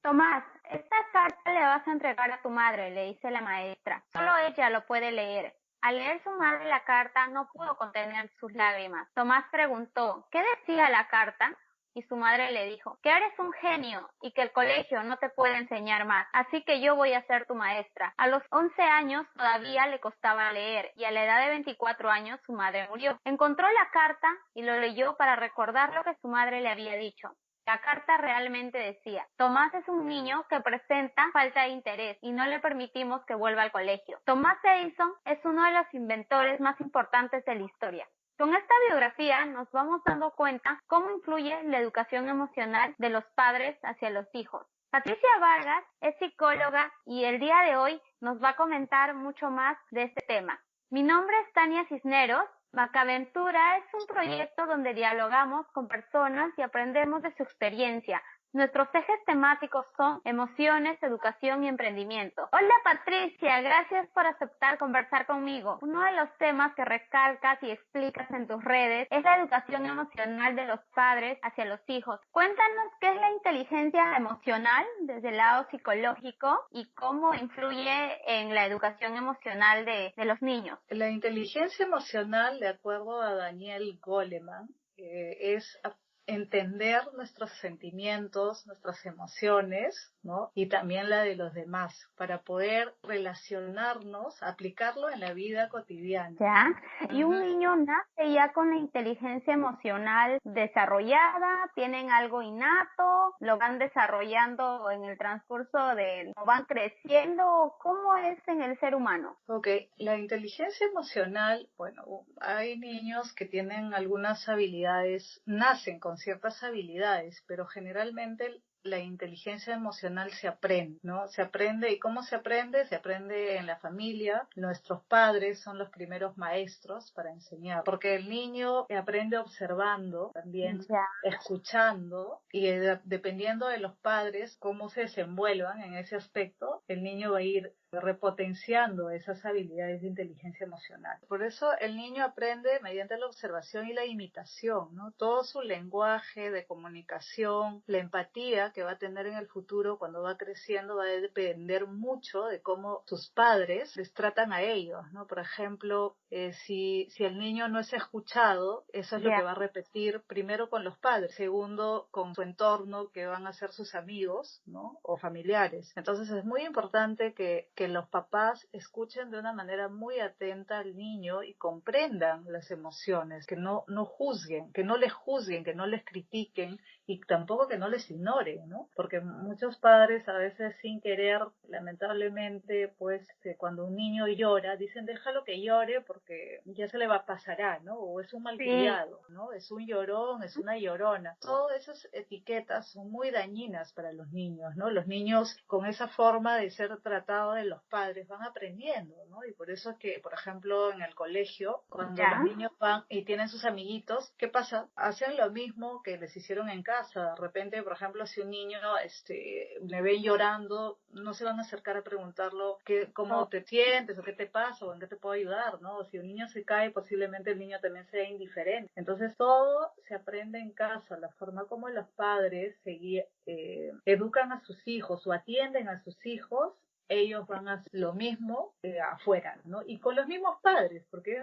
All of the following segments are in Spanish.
Tomás, esta carta le vas a entregar a tu madre, le dice la maestra. Solo ella lo puede leer. Al leer su madre la carta, no pudo contener sus lágrimas. Tomás preguntó, ¿qué decía la carta? Y su madre le dijo, que eres un genio y que el colegio no te puede enseñar más, así que yo voy a ser tu maestra. A los 11 años todavía le costaba leer y a la edad de 24 años su madre murió. Encontró la carta y lo leyó para recordar lo que su madre le había dicho. La carta realmente decía, Tomás es un niño que presenta falta de interés y no le permitimos que vuelva al colegio. Thomas Edison es uno de los inventores más importantes de la historia. Con esta biografía nos vamos dando cuenta cómo influye la educación emocional de los padres hacia los hijos. Patricia Vargas es psicóloga y el día de hoy nos va a comentar mucho más de este tema. Mi nombre es Tania Cisneros. Macaventura es un proyecto donde dialogamos con personas y aprendemos de su experiencia. Nuestros ejes temáticos son emociones, educación y emprendimiento. Hola Patricia, gracias por aceptar conversar conmigo. Uno de los temas que recalcas y explicas en tus redes es la educación emocional de los padres hacia los hijos. Cuéntanos qué es la inteligencia emocional desde el lado psicológico y cómo influye en la educación emocional de los niños. La inteligencia emocional, de acuerdo a Daniel Goleman, es entender nuestros sentimientos, nuestras emociones, ¿no? Y también la de los demás, para poder relacionarnos, aplicarlo en la vida cotidiana. ¿Ya? Y un niño nace ya con la inteligencia emocional desarrollada, tienen algo innato, lo van desarrollando en el transcurso lo van creciendo. ¿Cómo es en el ser humano? Ok, la inteligencia emocional, bueno, hay niños que tienen algunas habilidades, nacen con ciertas habilidades, pero generalmente la inteligencia emocional se aprende, ¿no? Se aprende, ¿y cómo se aprende? Se aprende en la familia. Nuestros padres son los primeros maestros para enseñar, porque el niño aprende observando, también escuchando, y dependiendo de los padres, cómo se desenvuelvan en ese aspecto, el niño va a ir repotenciando esas habilidades de inteligencia emocional. Por eso el niño aprende mediante la observación y la imitación, ¿no? Todo su lenguaje de comunicación, la empatía que va a tener en el futuro cuando va creciendo va a depender mucho de cómo sus padres les tratan a ellos, ¿no? Por ejemplo, si el niño no es escuchado, eso es lo que va a repetir primero con los padres, segundo con su entorno, que van a ser sus amigos, ¿no? O familiares. Entonces es muy importante que los papás escuchen de una manera muy atenta al niño y comprendan las emociones, que no juzguen, que no les juzguen, que no les critiquen y tampoco que no les ignoren, ¿no? Porque muchos padres a veces sin querer, lamentablemente, pues cuando un niño llora, dicen déjalo que llore porque ya se le pasará, ¿no? O es un malcriado, ¿no? Es un llorón, es una llorona. Todas esas etiquetas son muy dañinas para los niños, ¿no? Los niños con esa forma de ser tratados de los padres van aprendiendo, ¿no? Y por eso es que, por ejemplo, en el colegio, cuando los niños van y tienen sus amiguitos, ¿qué pasa? Hacen lo mismo que les hicieron en casa. De repente, por ejemplo, si un niño le ve llorando, no se van a acercar a preguntarlo cómo te sientes o qué te pasa o en qué te puedo ayudar, ¿no? O si un niño se cae, posiblemente el niño también sea indiferente. Entonces, todo se aprende en casa, la forma como los padres educan a sus hijos o atienden a sus hijos. Ellos van a hacer lo mismo afuera, ¿no? Y con los mismos padres, porque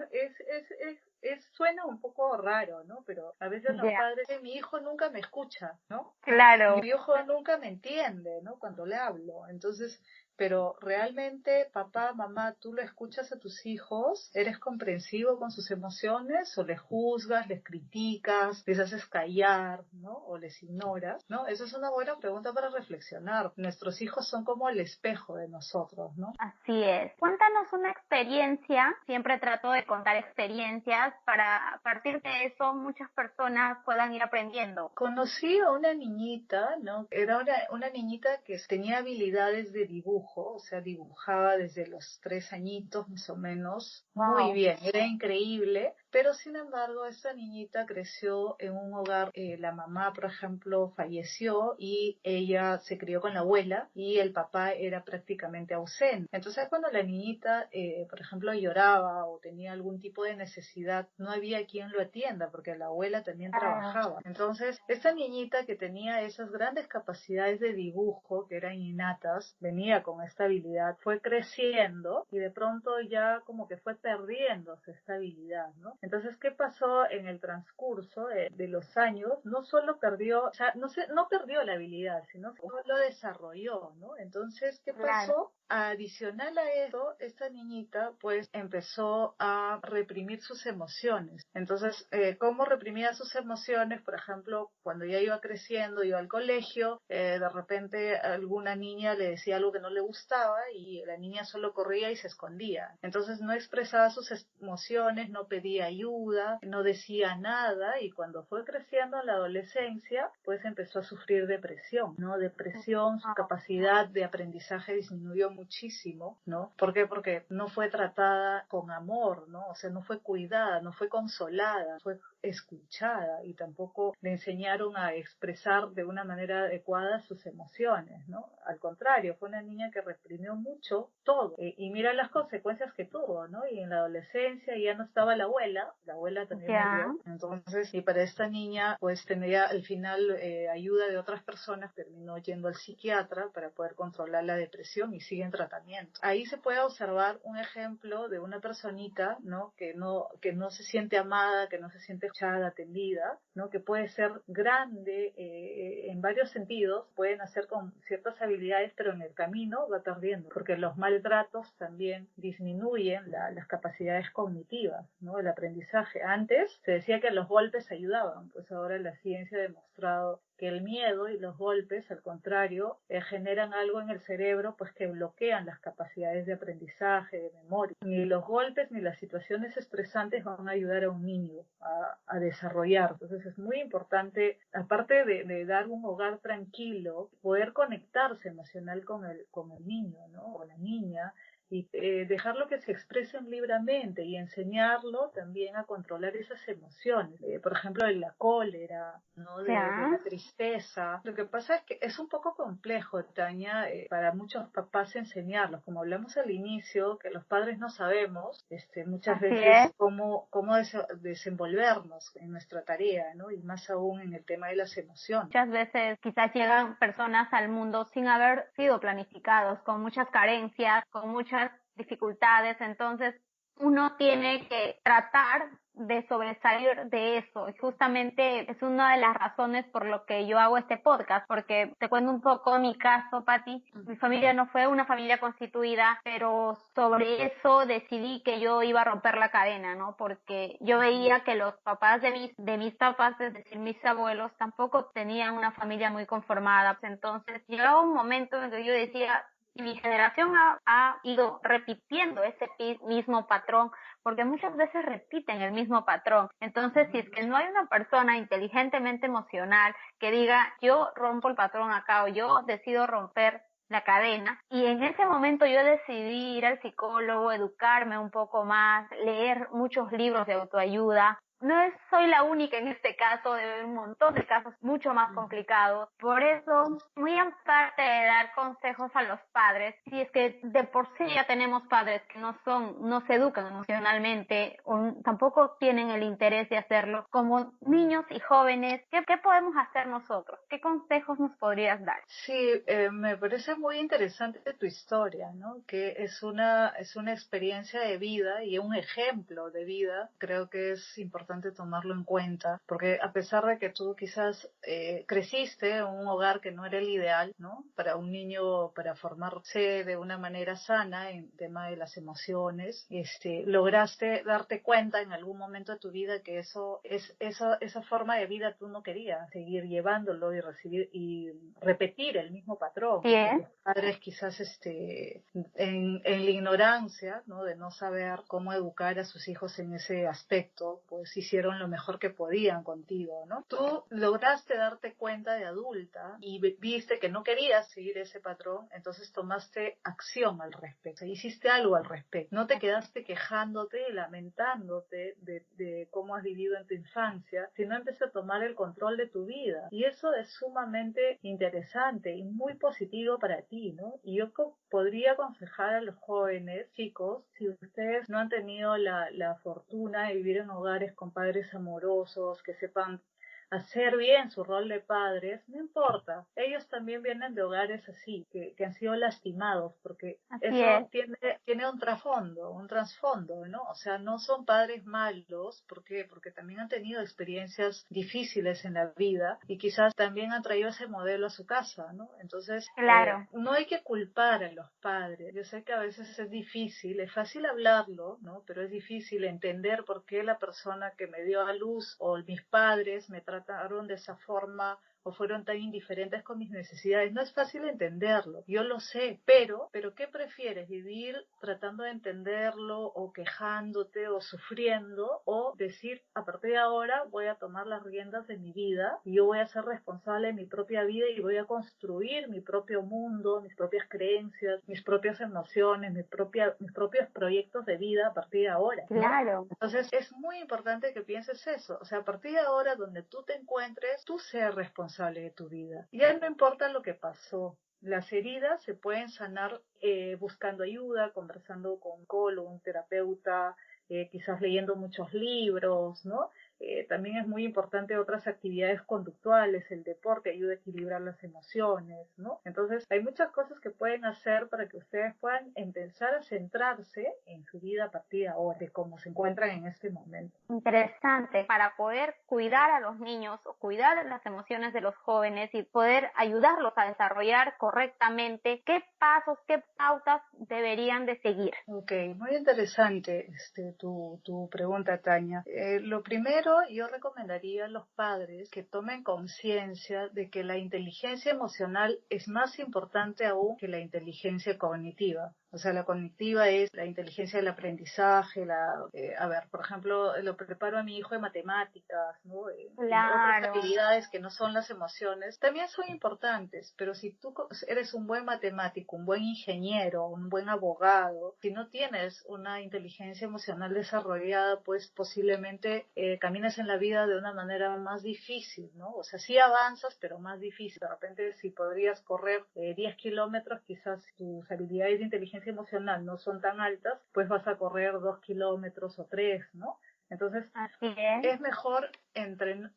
suena un poco raro, ¿no? Pero a veces los padres dicen, mi hijo nunca me escucha, ¿no? Claro. Mi hijo nunca me entiende, ¿no? Cuando le hablo. Entonces, pero realmente, papá, mamá, ¿tú lo escuchas a tus hijos? ¿Eres comprensivo con sus emociones? ¿O les juzgas, les criticas, les haces callar, ¿no? ¿O les ignoras? ¿No? Esa es una buena pregunta para reflexionar. Nuestros hijos son como el espejo de nosotros, ¿no? Así es. Cuéntanos una experiencia. Siempre trato de contar experiencias para a partir de eso muchas personas puedan ir aprendiendo. Conocí a una niñita, ¿no? Era una niñita que tenía habilidades de dibujo, o sea, dibujaba desde los 3 añitos más o menos. Muy bien, era increíble, pero sin embargo esta niñita creció en un hogar, la mamá por ejemplo falleció y ella se crió con la abuela y el papá era prácticamente ausente. Entonces cuando la niñita por ejemplo lloraba o tenía algún tipo de necesidad, no había quien lo atienda porque la abuela también trabajaba. Entonces esta niñita que tenía esas grandes capacidades de dibujo que eran innatas, venía con esta habilidad, fue creciendo y de pronto ya como que fue perdiendo su estabilidad, ¿no? Entonces, ¿qué pasó en el transcurso de los años? No solo perdió, o sea, no perdió la habilidad, sino que lo desarrolló, ¿no? Entonces, ¿qué Claro. pasó? Adicional a eso, esta niñita pues empezó a reprimir sus emociones. Entonces, ¿cómo reprimía sus emociones? Por ejemplo, cuando ya iba creciendo, iba al colegio, de repente alguna niña le decía algo que no le gustaba y la niña solo corría y se escondía. Entonces no expresaba sus emociones, no pedía ayuda, no decía nada y cuando fue creciendo en la adolescencia, pues empezó a sufrir depresión, ¿no? Depresión, su capacidad de aprendizaje disminuyó muchísimo, ¿no? ¿Por qué? Porque no fue tratada con amor, ¿no? O sea, no fue cuidada, no fue consolada, fue escuchada y tampoco le enseñaron a expresar de una manera adecuada sus emociones, ¿no? Al contrario, fue una niña que reprimió mucho todo y mira las consecuencias que tuvo, ¿no? Y en la adolescencia ya no estaba la abuela también Ya. murió, entonces, y para esta niña pues tenía al final ayuda de otras personas, terminó yendo al psiquiatra para poder controlar la depresión y sigue en tratamiento. Ahí se puede observar un ejemplo de una personita, ¿no? Que no se siente amada, que no se siente escuchada, atendida, ¿no? Que puede ser grande en varios sentidos, puede nacer con ciertas habilidades, pero en el camino va perdiendo, porque los maltratos también disminuyen las capacidades cognitivas, ¿no? El aprendizaje. Antes se decía que los golpes ayudaban, pues ahora la ciencia ha demostrado que el miedo y los golpes, al contrario, generan algo en el cerebro pues que bloquean las capacidades de aprendizaje, de memoria. Ni los golpes ni las situaciones estresantes van a ayudar a un niño a desarrollar. Entonces es muy importante, aparte de dar un hogar tranquilo, poder conectarse emocional con el niño, ¿no? O la niña, y dejarlo que se expresen libremente y enseñarlo también a controlar esas emociones, por ejemplo, de la cólera, ¿no? De Ya. la tristeza. Lo que pasa es que es un poco complejo, Tania, para muchos papás enseñarlos, como hablamos al inicio, que los padres no sabemos muchas Así veces es. cómo desenvolvernos en nuestra tarea, ¿no? Y más aún en el tema de las emociones. Muchas veces quizás llegan personas al mundo sin haber sido planificados, con muchas carencias, con muchas dificultades, entonces uno tiene que tratar de sobresalir de eso. Y justamente es una de las razones por lo que yo hago este podcast, porque te cuento un poco mi caso, Patti. Mi familia no fue una familia constituida, pero sobre eso decidí que yo iba a romper la cadena, ¿no? Porque yo veía que los papás de mis papás, es decir, mis abuelos, tampoco tenían una familia muy conformada. Entonces llegaba un momento en que yo decía, y mi generación ha ido repitiendo ese mismo patrón, porque muchas veces repiten el mismo patrón. Entonces, si es que no hay una persona inteligentemente emocional que diga, yo rompo el patrón acá o yo decido romper la cadena, y en ese momento yo decidí ir al psicólogo, educarme un poco más, leer muchos libros de autoayuda. No soy la única en este caso, de un montón de casos mucho más complicados. Por eso, muy aparte de dar consejos a los padres, si es que de por sí ya tenemos padres que no se educan emocionalmente o tampoco tienen el interés de hacerlo, como niños y jóvenes, ¿qué podemos hacer nosotros? ¿Qué consejos nos podrías dar? Sí, me parece muy interesante tu historia, ¿no? Que es una experiencia de vida y un ejemplo de vida. Creo que es importante tomarlo en cuenta, porque a pesar de que tú quizás creciste en un hogar que no era el ideal, ¿no? Para un niño, para formarse de una manera sana en tema de las emociones, lograste darte cuenta en algún momento de tu vida que esa forma de vida tú no querías seguir llevándolo y recibir y repetir el mismo patrón, Sí, ¿no? Los padres quizás en la ignorancia, ¿no? De no saber cómo educar a sus hijos en ese aspecto, pues hicieron lo mejor que podían contigo, ¿no? Tú lograste darte cuenta de adulta y viste que no querías seguir ese patrón, entonces tomaste acción al respecto, hiciste algo al respecto. No te quedaste quejándote, lamentándote de cómo has vivido en tu infancia, sino empezaste a tomar el control de tu vida. Y eso es sumamente interesante y muy positivo para ti, ¿no? Y yo podría aconsejar a los jóvenes, chicos, si ustedes no han tenido la fortuna de vivir en hogares con padres amorosos, que sepan hacer bien su rol de padres, no importa. Ellos también vienen de hogares así, que han sido lastimados, porque Así eso es, tiene un trasfondo, ¿no? O sea, no son padres malos, ¿por qué? Porque también han tenido experiencias difíciles en la vida y quizás también han traído ese modelo a su casa, ¿no? Entonces, claro. no hay que culpar a los padres. Yo sé que a veces es difícil, es fácil hablarlo, ¿no? Pero es difícil entender por qué la persona que me dio a luz o mis padres me trataron de esa forma o fueron tan indiferentes con mis necesidades. No es fácil entenderlo, yo lo sé, pero ¿qué prefieres? ¿Vivir tratando de entenderlo o quejándote o sufriendo o decir, a partir de ahora voy a tomar las riendas de mi vida y yo voy a ser responsable de mi propia vida y voy a construir mi propio mundo, mis propias creencias, mis propias emociones, mis propios proyectos de vida a partir de ahora, ¿no? Claro, Entonces es muy importante que pienses eso, o sea, a partir de ahora donde tú te encuentres, tú seas responsable de tu vida. Ya no importa lo que pasó, las heridas se pueden sanar buscando ayuda, conversando con un psicólogo, un terapeuta, quizás leyendo muchos libros, ¿no? También es muy importante otras actividades conductuales, el deporte ayuda a equilibrar las emociones, ¿no? Entonces hay muchas cosas que pueden hacer para que ustedes puedan empezar a centrarse en su vida a partir de ahora, de cómo se encuentran en este momento. interesante. Para poder cuidar a los niños o cuidar de las emociones de los jóvenes y poder ayudarlos a desarrollar correctamente, ¿qué pasos, qué pautas deberían de seguir? Ok, muy interesante tu pregunta, Tania. Lo primero, yo recomendaría a los padres que tomen conciencia de que la inteligencia emocional es más importante aún que la inteligencia cognitiva. O sea, la cognitiva es la inteligencia del aprendizaje, a ver, por ejemplo, lo preparo a mi hijo de matemáticas, ¿no? En otras Claro, habilidades que no son las emociones, también son importantes, pero si tú eres un buen matemático, un buen ingeniero, un buen abogado, si no tienes una inteligencia emocional desarrollada, pues posiblemente camines en la vida de una manera más difícil, ¿no? O sea, sí avanzas, pero más difícil. De repente, si podrías correr 10 kilómetros, quizás tus habilidades de inteligencia emocional no son tan altas, pues vas a correr 2 kilómetros o 3, ¿no? Entonces, así es. es mejor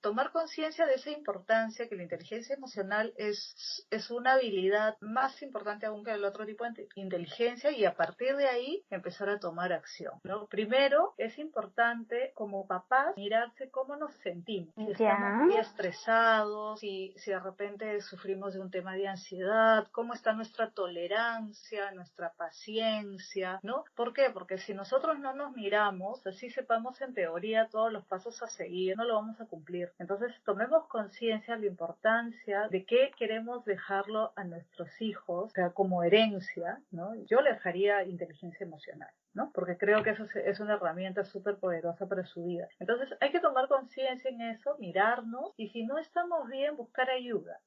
tomar conciencia de esa importancia, que la inteligencia emocional es una habilidad más importante aún que el otro tipo de inteligencia, y a partir de ahí empezar a tomar acción, ¿no? Primero, es importante como papás mirarse cómo nos sentimos, si estamos Ya, muy estresados, si de repente sufrimos de un tema de ansiedad, cómo está nuestra tolerancia, nuestra paciencia, ¿no? ¿Por qué? Porque si nosotros no nos miramos, así sepamos en teoría todos los pasos a seguir, no lo vamos a cumplir. Entonces, tomemos conciencia de la importancia de qué queremos dejarlo a nuestros hijos, o sea, como herencia, ¿no? Yo les dejaría inteligencia emocional, ¿no? Porque creo que eso es una herramienta súper poderosa para su vida. Entonces, hay que tomar conciencia en eso, mirarnos, y si no estamos bien, buscar ayuda,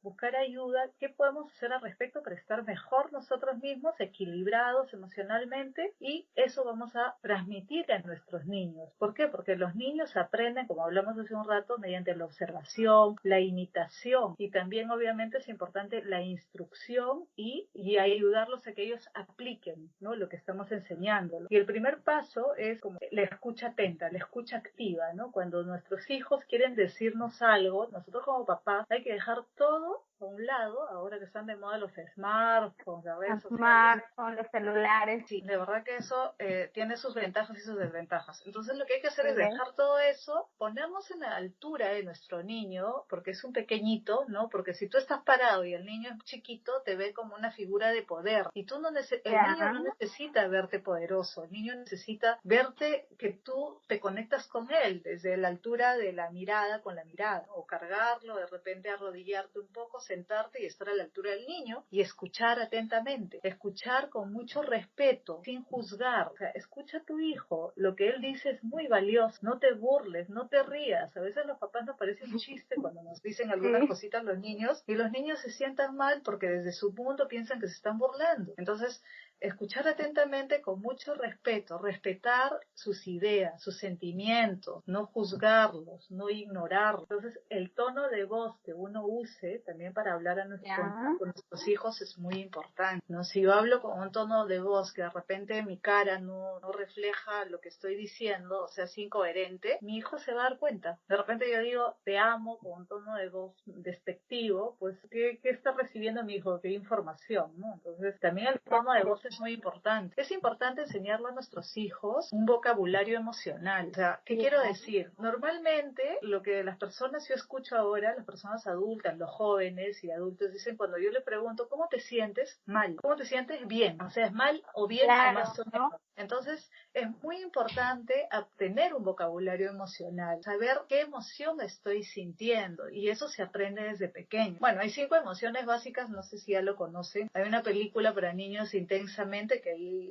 qué podemos hacer al respecto para estar mejor nosotros mismos, equilibrados emocionalmente, y eso vamos a transmitir a nuestros niños. ¿Por qué? Porque los niños aprenden, como hablamos hace un rato, mediante la observación, la imitación, y también obviamente es importante la instrucción y ayudarlos a que ellos apliquen, ¿no?, lo que estamos enseñando. Y el primer paso es como la escucha atenta, la escucha activa, ¿no? Cuando nuestros hijos quieren decirnos algo, nosotros como papás hay que dejar todo a un lado, ahora que están de moda los smartphones, las redes los sociales. smartphones, los celulares. Sí, de verdad que eso tiene sus ventajas y sus desventajas. Entonces lo que hay que hacer es Sí, dejar todo eso, ponernos en la altura de nuestro niño, porque es un pequeñito, ¿no? Porque si tú estás parado y el niño es chiquito, te ve como una figura de poder. Y tú el ya, niño no necesita verte poderoso, el niño necesita verte que tú te conectas con él desde la altura de la mirada con la mirada, o cargarlo, de repente arrodillarte un poco, sentarte y estar a la altura del niño y escuchar atentamente, escuchar con mucho respeto, sin juzgar. O sea, escucha a tu hijo, lo que él dice es muy valioso, no te burles, no te rías. A veces los papás nos parece un chiste cuando nos dicen algunas Sí. cositas los niños y los niños se sientan mal porque desde su mundo piensan que se están burlando. Entonces, escuchar atentamente con mucho respeto, respetar sus ideas, sus sentimientos, no juzgarlos, no ignorarlos. Entonces, el tono de voz que uno use también para hablar Ya. con nuestros hijos es muy importante, ¿no? Si yo hablo con un tono de voz que de repente mi cara no refleja lo que estoy diciendo, o sea, es incoherente, mi hijo se va a dar cuenta. De repente yo digo, te amo con un tono de voz despectivo, pues, ¿qué está recibiendo mi hijo? ¿Qué información, no? Entonces, también el tono de voz es muy importante. Es importante enseñarle a nuestros hijos un vocabulario emocional. O sea, ¿qué quiero decir? Normalmente, lo que las personas, yo escucho ahora, las personas adultas, los jóvenes y adultos dicen, cuando yo le pregunto, ¿cómo te sientes? Mal. ¿Cómo te sientes? Bien. O sea, es mal o bien o Claro, más o ¿no? menos. Entonces, es muy importante tener un vocabulario emocional, saber qué emoción estoy sintiendo, y eso se aprende desde pequeño. Bueno, hay 5 emociones básicas, no sé si ya lo conocen. Hay una película para niños, Intensamente, que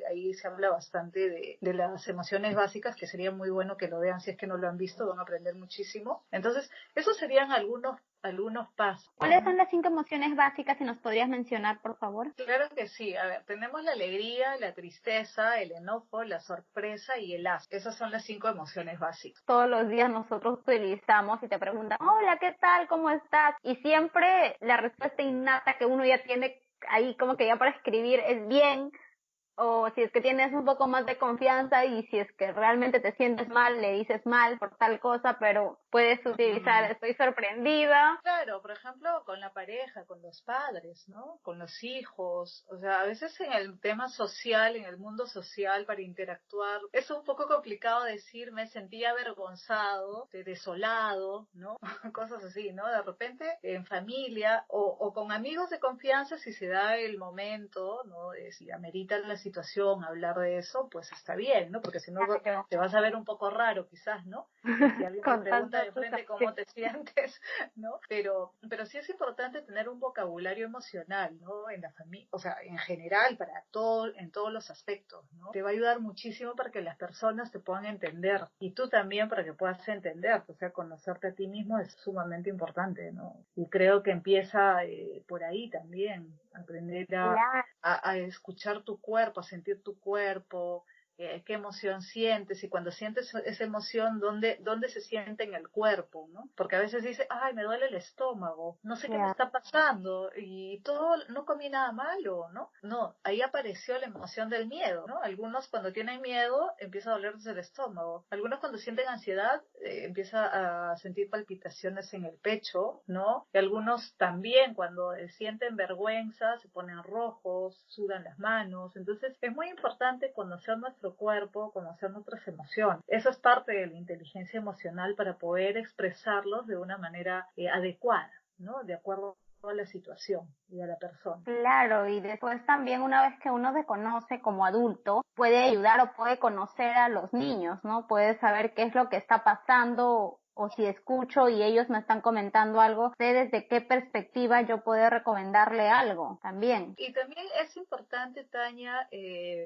ahí se habla bastante de las emociones básicas, que sería muy bueno que lo vean si es que no lo han visto, van a aprender muchísimo. Entonces, esos serían algunos pasos. ¿Cuáles son las 5 emociones básicas si nos podrías mencionar, por favor? Claro que sí. A ver, tenemos la alegría, la tristeza, el enojo, la sorpresa y el asco. Esas son las 5 emociones básicas. Todos los días nosotros utilizamos y te preguntan, hola, ¿qué tal? ¿Cómo estás? Y siempre la respuesta innata que uno ya tiene ahí como que ya para escribir es bien, o si es que tienes un poco más de confianza y si es que realmente te sientes mal, le dices mal por tal cosa, pero puedes utilizar estoy sorprendida. Claro, por ejemplo, con la pareja, con los padres, ¿no? Con los hijos. O sea, a veces en el tema social, en el mundo social, para interactuar, es un poco complicado decir, me sentí avergonzado, desolado, ¿no? Cosas así, ¿no? De repente, en familia o con amigos de confianza, si se da el momento, ¿no? Si amerita la situación hablar de eso, pues está bien, ¿no? Porque si no, Claro. te vas a ver un poco raro, quizás, ¿no? Si alguien te Con pregunta tanta de frente acusación. cómo te sientes, ¿no? Pero sí es importante tener un vocabulario emocional, ¿no? En la familia, o sea, en general, para todo, en todos los aspectos, ¿no? Te va a ayudar muchísimo para que las personas te puedan entender y tú también para que puedas entender, o sea, conocerte a ti mismo es sumamente importante, ¿no? Y creo que empieza por ahí también, aprender Claro. a escuchar tu cuerpo, a sentir tu cuerpo, qué emoción sientes, y cuando sientes esa emoción, ¿dónde se siente en el cuerpo, ¿no? Porque a veces dice, ay, me duele el estómago, no sé qué me Ya. está pasando, y todo, no comí nada malo, ¿no? No, ahí apareció la emoción del miedo, ¿no? Algunos cuando tienen miedo empieza a dolerles el estómago, algunos cuando sienten ansiedad empieza a sentir palpitaciones en el pecho, ¿no? Y algunos también cuando sienten vergüenza se ponen rojos, sudan las manos. Entonces es muy importante conocer nuestro cuerpo, conocer nuestras emociones. Eso es parte de la inteligencia emocional para poder expresarlos de una manera adecuada, ¿no? De acuerdo a la situación y a la persona. Claro, y después también una vez que uno se conoce como adulto, puede ayudar o puede conocer a los niños, ¿no? Puede saber qué es lo que está pasando o si escucho y ellos me están comentando algo, sé desde qué perspectiva yo puedo recomendarle algo también. Y también es importante, Tania,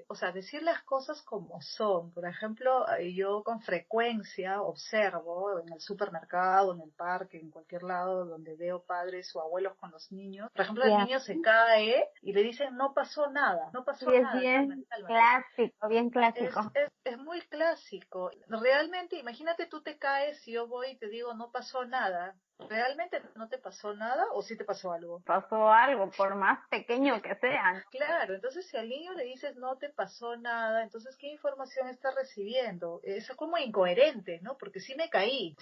o sea, decir las cosas como son. Por ejemplo, yo con frecuencia observo en el supermercado, en el parque, en cualquier lado donde veo padres o abuelos con los niños. Por ejemplo, el Ya. niño se cae y le dicen, no pasó nada, no Sí, pasó es nada, cálmate, bien cálmate. clásico, bien clásico. Es muy clásico. Realmente, imagínate tú te caes y yo voy y te digo, no pasó nada. ¿Realmente no te pasó nada o sí te pasó algo? Pasó algo, por más pequeño que sea, ¿no? Claro, entonces si al niño le dices no te pasó nada, entonces ¿qué información está recibiendo? Es como incoherente, ¿no? Porque sí me caí,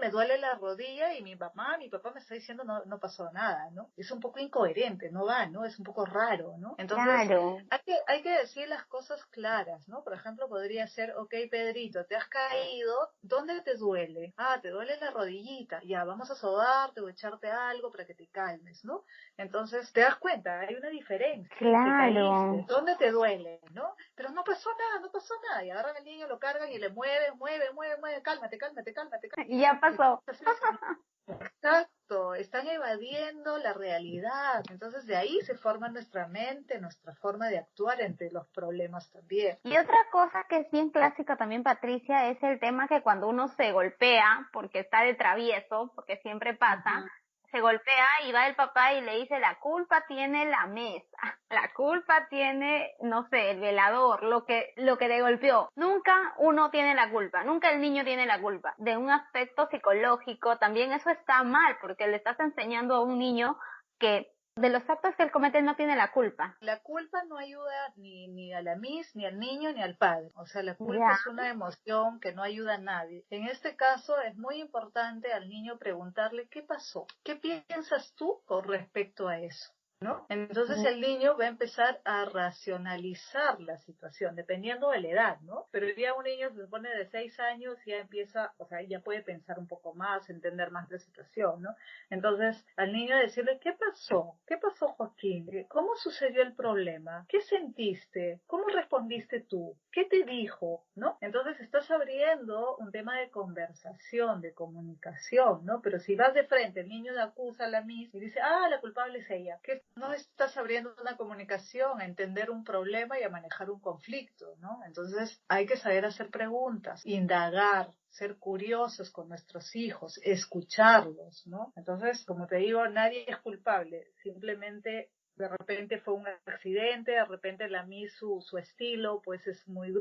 me duele la rodilla y mi papá me está diciendo no pasó nada, ¿no? Es un poco incoherente, no va, ¿no? Es un poco raro, ¿no? Entonces Claro. hay que decir las cosas claras, ¿no? Por ejemplo, podría ser, ok, Pedrito, te has caído, ¿dónde te duele? Ah, te duele la rodillita, ya, vamos a sobarte o echarte algo para que te calmes, ¿no? Entonces, te das cuenta, hay una diferencia. Te caíste, Claro. ¿dónde te duele? ¿No? Pero no pasó nada, no pasó nada. Y agarran al niño, lo cargan y le mueven, mueve, mueve, mueve, cálmate, cálmate, cálmate, Y ya cálmate. pasó. Entonces, Exacto, están evadiendo la realidad. Entonces de ahí se forma nuestra mente, nuestra forma de actuar ante los problemas también. Y otra cosa que es bien clásica también, Patricia, es el tema que cuando uno se golpea, porque está de travieso, porque siempre pasa, Ujú. se golpea y va el papá y le dice, la culpa tiene la mesa, la culpa tiene, no sé, el velador, lo que te golpeó. Nunca uno tiene la culpa, nunca el niño tiene la culpa. De un aspecto psicológico, también eso está mal, porque le estás enseñando a un niño que de los actos que él comete él no tiene la culpa. La culpa no ayuda ni a la Miss, ni al niño, ni al padre. O sea, la culpa Ya. es una emoción que no ayuda a nadie. En este caso es muy importante al niño preguntarle qué pasó, qué piensas tú con respecto a eso. ¿No? Entonces el niño va a empezar a racionalizar la situación, dependiendo de la edad, ¿no? Pero ya un niño se supone de 6 años ya empieza, o sea, ya puede pensar un poco más, entender más la situación, ¿no? Entonces, al niño decirle, ¿qué pasó? ¿Qué pasó, Joaquín? ¿Cómo sucedió el problema? ¿Qué sentiste? ¿Cómo respondiste tú? ¿Qué te dijo? ¿No? Entonces, estás abriendo un tema de conversación, de comunicación, ¿no? Pero si vas de frente, el niño le acusa a la Miss y dice, la culpable es ella. Que no estás abriendo una comunicación, a entender un problema y a manejar un conflicto, ¿no? Entonces, hay que saber hacer preguntas, indagar, ser curiosos con nuestros hijos, escucharlos, ¿no? Entonces, como te digo, nadie es culpable, simplemente de repente fue un accidente, de repente la Miss su estilo pues es muy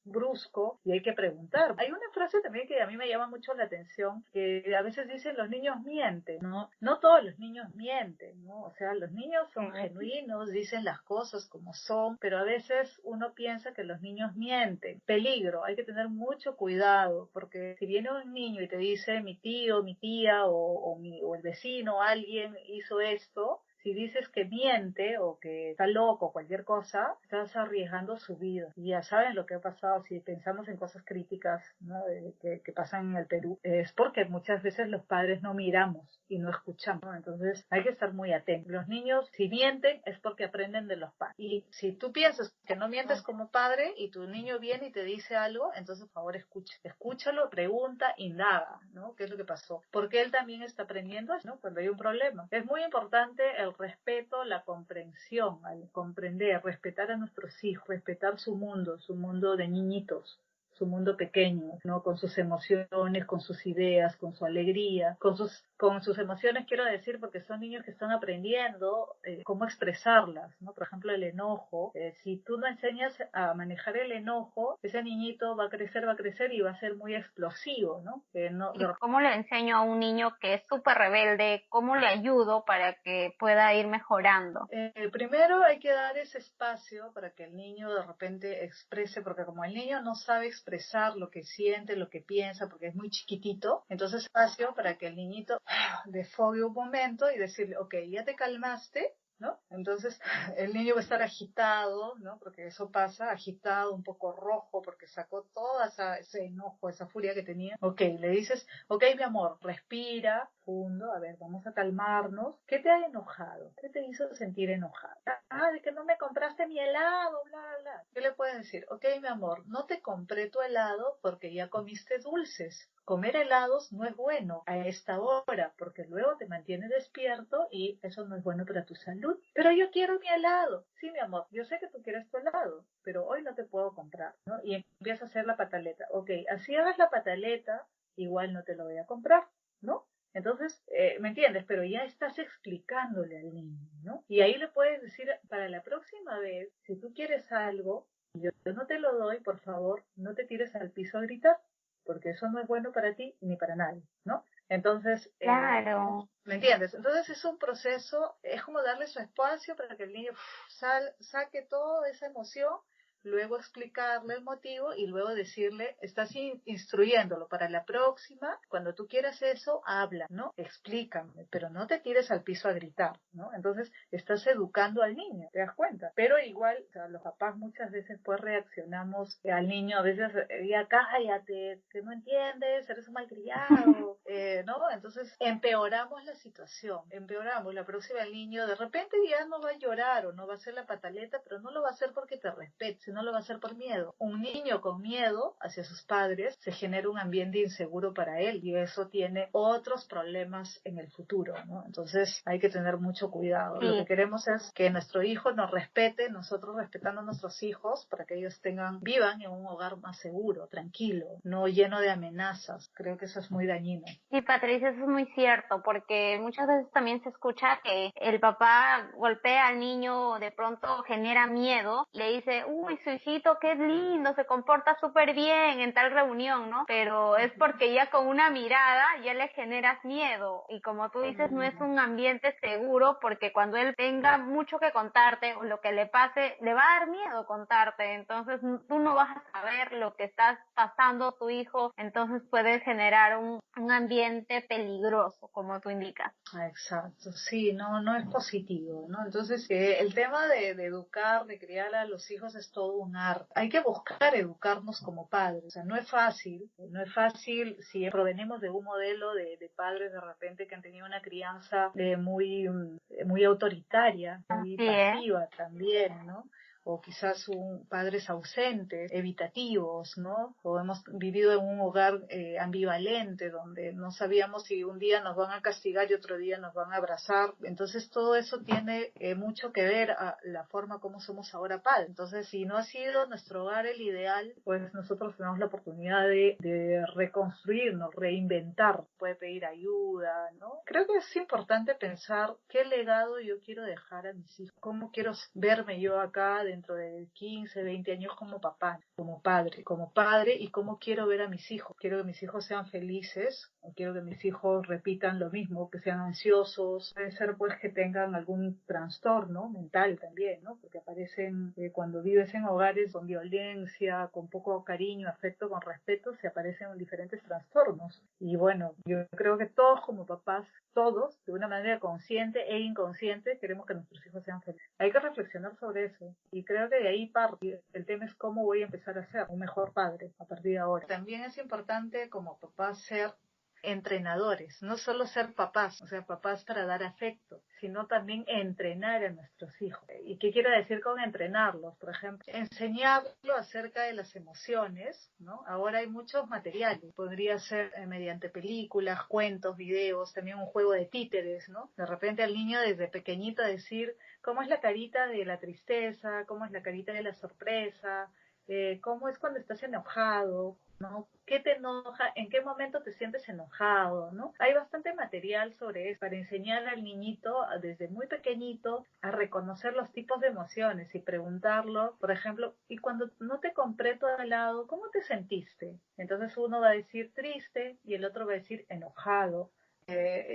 brusco y hay que preguntar. Hay una frase también que a mí me llama mucho la atención, que a veces dicen los niños mienten, ¿no? No todos los niños mienten, ¿no? O sea, los niños son genuinos, dicen las cosas como son, pero a veces uno piensa que los niños mienten. Peligro, hay que tener mucho cuidado, porque si viene un niño y te dice mi tío, mi tía o el vecino, alguien hizo esto, si dices que miente o que está loco o cualquier cosa, estás arriesgando su vida. Y ya saben lo que ha pasado si pensamos en cosas críticas, ¿no? que pasan en el Perú. Es porque muchas veces los padres no miramos y no escuchamos, ¿no? Entonces hay que estar muy atentos. Los niños, si mienten, es porque aprenden de los padres. Y si tú piensas que no mientes como padre y tu niño viene y te dice algo, entonces por favor escúchalo, pregunta, indaga, ¿no? ¿Qué es lo que pasó? Porque él también está aprendiendo, ¿no? Cuando hay un problema. Es muy importante el respeto, la comprensión, al comprender, respetar a nuestros hijos, respetar su mundo de niñitos, su mundo pequeño, ¿no? Con sus emociones, con sus ideas, con su alegría, con sus emociones quiero decir porque son niños que están aprendiendo cómo expresarlas, ¿no? Por ejemplo, el enojo. Si tú no enseñas a manejar el enojo, ese niñito va a crecer y va a ser muy explosivo, ¿no? ¿Y cómo le enseño a un niño que es súper rebelde? ¿Cómo le ayudo para que pueda ir mejorando? Primero hay que dar ese espacio para que el niño de repente exprese, porque como el niño no sabe expresar lo que siente, lo que piensa, porque es muy chiquitito, entonces espacio para que el niñito desfogue un momento y decirle, ok, ya te calmaste, ¿no? Entonces el niño va a estar agitado, ¿no? Porque eso pasa, agitado, un poco rojo, porque sacó toda ese enojo, esa furia que tenía. Ok, le dices, ok, mi amor, respira, profundo, a ver, vamos a calmarnos. ¿Qué te ha enojado? ¿Qué te hizo sentir enojado? De que no me compraste mi helado, bla, bla, bla. ¿Qué le puedes decir? Ok, mi amor, no te compré tu helado porque ya comiste dulces. Comer helados no es bueno a esta hora porque luego te mantiene despierto y eso no es bueno para tu salud. Pero yo quiero mi helado. Sí, mi amor, yo sé que tú quieres tu helado, pero hoy no te puedo comprar, ¿no? Y empieza a hacer la pataleta. Ok, así hagas la pataleta, igual no te lo voy a comprar, ¿no? Entonces, ¿me entiendes? Pero ya estás explicándole al niño, ¿no? Y ahí le puedes decir, para la próxima vez, si tú quieres algo, yo no te lo doy, por favor, no te tires al piso a gritar, porque eso no es bueno para ti ni para nadie, ¿no? Entonces, Claro. ¿me entiendes? Entonces es un proceso, es como darle su espacio para que el niño saque toda esa emoción, luego explicarle el motivo y luego decirle, estás instruyéndolo para la próxima, cuando tú quieras eso, habla, ¿no? Explícame, pero no te tires al piso a gritar, ¿no? Entonces estás educando al niño, ¿te das cuenta? Pero igual, o sea, los papás muchas veces pues reaccionamos al niño, a veces, ya cállate, que no entiendes, eres un malcriado, ¿no? Entonces empeoramos la situación, empeoramos. La próxima el niño de repente ya no va a llorar o no va a hacer la pataleta, pero no lo va a hacer porque te respete, si no lo va a hacer por miedo. Un niño con miedo hacia sus padres se genera un ambiente inseguro para él y eso tiene otros problemas en el futuro, ¿no? Entonces hay que tener mucho cuidado. Lo que queremos es que nuestro hijo nos respete, nosotros respetando a nuestros hijos para que ellos vivan en un hogar más seguro, tranquilo, no lleno de amenazas. Creo que eso es muy dañino. Sí, Patricia, eso es muy cierto, porque muchas veces también se escucha que el papá golpea al niño o de pronto genera miedo, le dice, uy, su hijito, qué lindo, se comporta súper bien en tal reunión, ¿no? Pero es porque ya con una mirada ya le generas miedo y como tú dices, no es un ambiente seguro porque cuando él tenga mucho que contarte o lo que le pase, le va a dar miedo contarte, entonces tú no vas a saber lo que está pasando tu hijo, entonces puedes generar un ambiente peligroso, como tú indicas. Exacto, sí, no es positivo, ¿no? Entonces, el tema de educar, de criar a los hijos es todo un arte. Hay que buscar educarnos como padres, o sea, no es fácil si provenimos de un modelo de padres de repente que han tenido una crianza muy autoritaria, muy Sí, ¿eh? pasiva también, ¿no? O quizás padres ausentes, evitativos, ¿no? O hemos vivido en un hogar ambivalente donde no sabíamos si un día nos van a castigar y otro día nos van a abrazar. Entonces todo eso tiene mucho que ver a la forma como somos ahora padres. Entonces si no ha sido nuestro hogar el ideal, pues nosotros tenemos la oportunidad de reconstruirnos, reinventar, puede pedir ayuda, ¿no? Creo que es importante pensar qué legado yo quiero dejar a mis hijos, cómo quiero verme yo acá dentro de 15, 20 años como papá, como padre y cómo quiero ver a mis hijos. Quiero que mis hijos sean felices, o quiero que mis hijos repitan lo mismo, que sean ansiosos, puede ser pues que tengan algún trastorno mental también, ¿no? Porque aparecen cuando vives en hogares con violencia, con poco cariño, afecto, con respeto, se aparecen diferentes trastornos. Y bueno, yo creo que todos como papás, todos, de una manera consciente e inconsciente, queremos que nuestros hijos sean felices. Hay que reflexionar sobre eso y creo que de ahí parte. El tema es cómo voy a empezar a ser un mejor padre a partir de ahora. También es importante como papás ser entrenadores, no solo ser papás, o sea, papás para dar afecto, sino también entrenar a nuestros hijos. ¿Y qué quiero decir con entrenarlos? Por ejemplo, enseñarlo acerca de las emociones, ¿no? Ahora hay muchos materiales, podría ser mediante películas, cuentos, videos, también un juego de títeres, ¿no? De repente al niño desde pequeñito decir cómo es la carita de la tristeza, cómo es la carita de la sorpresa, cómo es cuando estás enojado, ¿no? ¿Qué te enoja? ¿En qué momento te sientes enojado? ¿No? Hay bastante material sobre eso para enseñar al niñito desde muy pequeñito a reconocer los tipos de emociones y preguntarlo, por ejemplo, y cuando no te compré tu helado, ¿cómo te sentiste? Entonces uno va a decir triste y el otro va a decir enojado.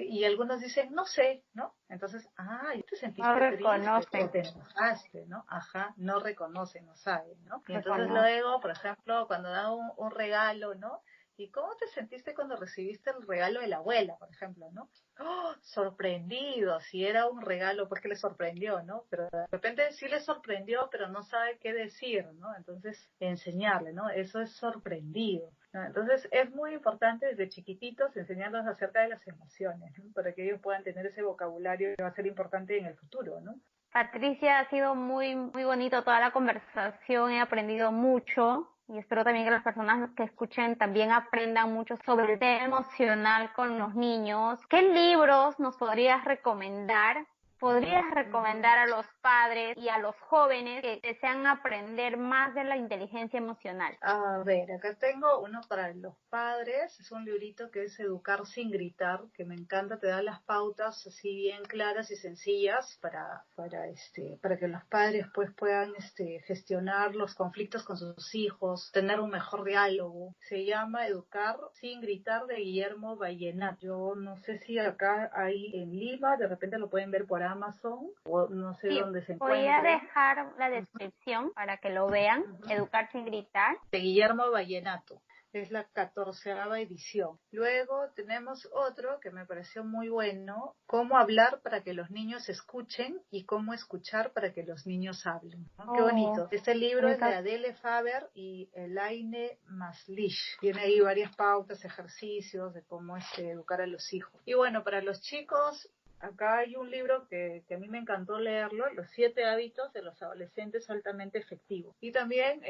Y algunos dicen, no sé, ¿no? Entonces, ¿y te No sentiste triste o reconocen, te enojaste, ¿no? Ajá, no reconocen, no saben, ¿no? Y entonces reconocen. luego, por ejemplo, cuando da un regalo, ¿no? ¿Y cómo te sentiste cuando recibiste el regalo de la abuela, por ejemplo, ¿no? ¡Oh! Sorprendido, si era un regalo, pues que le sorprendió, ¿no? Pero de repente sí le sorprendió, pero no sabe qué decir, ¿no? Entonces, enseñarle, ¿no? Eso es sorprendido, ¿no? Entonces, es muy importante desde chiquititos enseñarlos acerca de las emociones, ¿no? Para que ellos puedan tener ese vocabulario que va a ser importante en el futuro, ¿no? Patricia, ha sido muy, muy bonito toda la conversación, he aprendido mucho y espero también que las personas que escuchen también aprendan mucho sobre el tema emocional con los niños. ¿Qué libros nos podrías recomendar? ¿Podrías recomendar a los padres y a los jóvenes que desean aprender más de la inteligencia emocional? A ver, acá tengo uno para los padres, es un librito que es Educar sin gritar, que me encanta, te da las pautas así bien claras y sencillas para que los padres pues puedan gestionar los conflictos con sus hijos, tener un mejor diálogo. Se llama Educar sin gritar de Guillermo Vallenat. Yo no sé si acá hay en Lima, de repente lo pueden ver por Amazon o no sé Sí, dónde se voy a encuentre. dejar la descripción para que lo vean, Educar sin gritar. De Guillermo Vallenato. Es la 14ª edición. Luego tenemos otro que me pareció muy bueno, cómo hablar para que los niños escuchen y cómo escuchar para que los niños hablen, ¿no? Qué Oh, bonito. Este libro es de bonito. Adele Faber y Elaine Maslish. Tiene ahí varias pautas, ejercicios de cómo educar a los hijos. Y bueno, para los chicos Acá hay un libro que a mí me encantó leerlo, Los 7 hábitos de los adolescentes altamente efectivos. Y también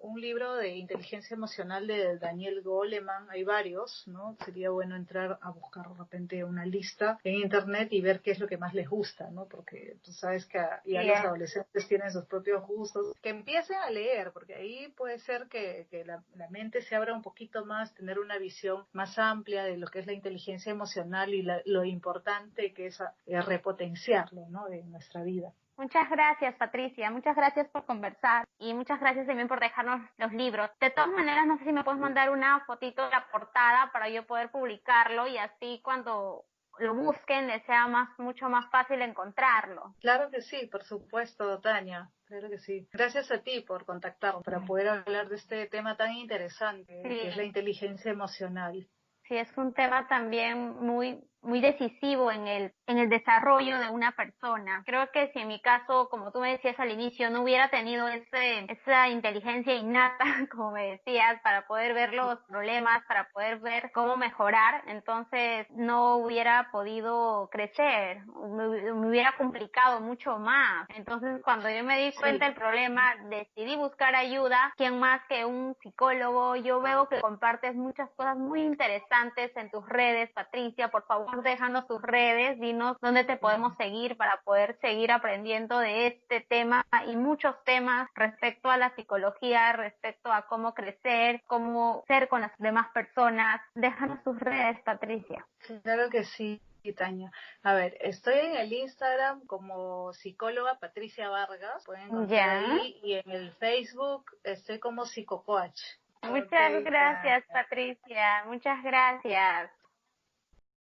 un libro de inteligencia emocional de Daniel Goleman, hay varios, ¿no? Sería bueno entrar a buscar de repente una lista en internet y ver qué es lo que más les gusta, ¿no? Porque tú sabes que ya los Bien. adolescentes tienen sus propios gustos. Que empiecen a leer, porque ahí puede ser que la mente se abra un poquito más, tener una visión más amplia de lo que es la inteligencia emocional y lo importante que es repotenciarlo, ¿no? En nuestra vida. Muchas gracias, Patricia. Muchas gracias por conversar y muchas gracias también por dejarnos los libros. De todas maneras, no sé si me puedes mandar una fotito de la portada para yo poder publicarlo y así cuando lo busquen les sea mucho más fácil encontrarlo. Claro que sí, por supuesto, Tania. Claro que sí. Gracias a ti por contactarnos para poder hablar de este tema tan interesante que es la Sí. inteligencia emocional. Sí, es un tema también muy decisivo en el desarrollo de una persona. Creo que si en mi caso, como tú me decías al inicio, no hubiera tenido esa inteligencia innata, como me decías, para poder ver los problemas, para poder ver cómo mejorar, entonces no hubiera podido crecer, me hubiera complicado mucho más. Entonces, cuando yo me di cuenta Sí, del problema, decidí buscar ayuda. ¿Quién más que un psicólogo? Yo veo que compartes muchas cosas muy interesantes en tus redes, Patricia. Por favor, déjanos tus redes, dinos dónde te podemos seguir para poder seguir aprendiendo de este tema y muchos temas respecto a la psicología, respecto a cómo crecer, cómo ser con las demás personas. Déjanos tus redes, Patricia. claro que sí, Tania. A ver, estoy en el Instagram como psicóloga Patricia Vargas, pueden encontrar Ya. ahí, y en el Facebook estoy como psicocoach. Ok, Muchas gracias, Tania. Patricia. Muchas gracias.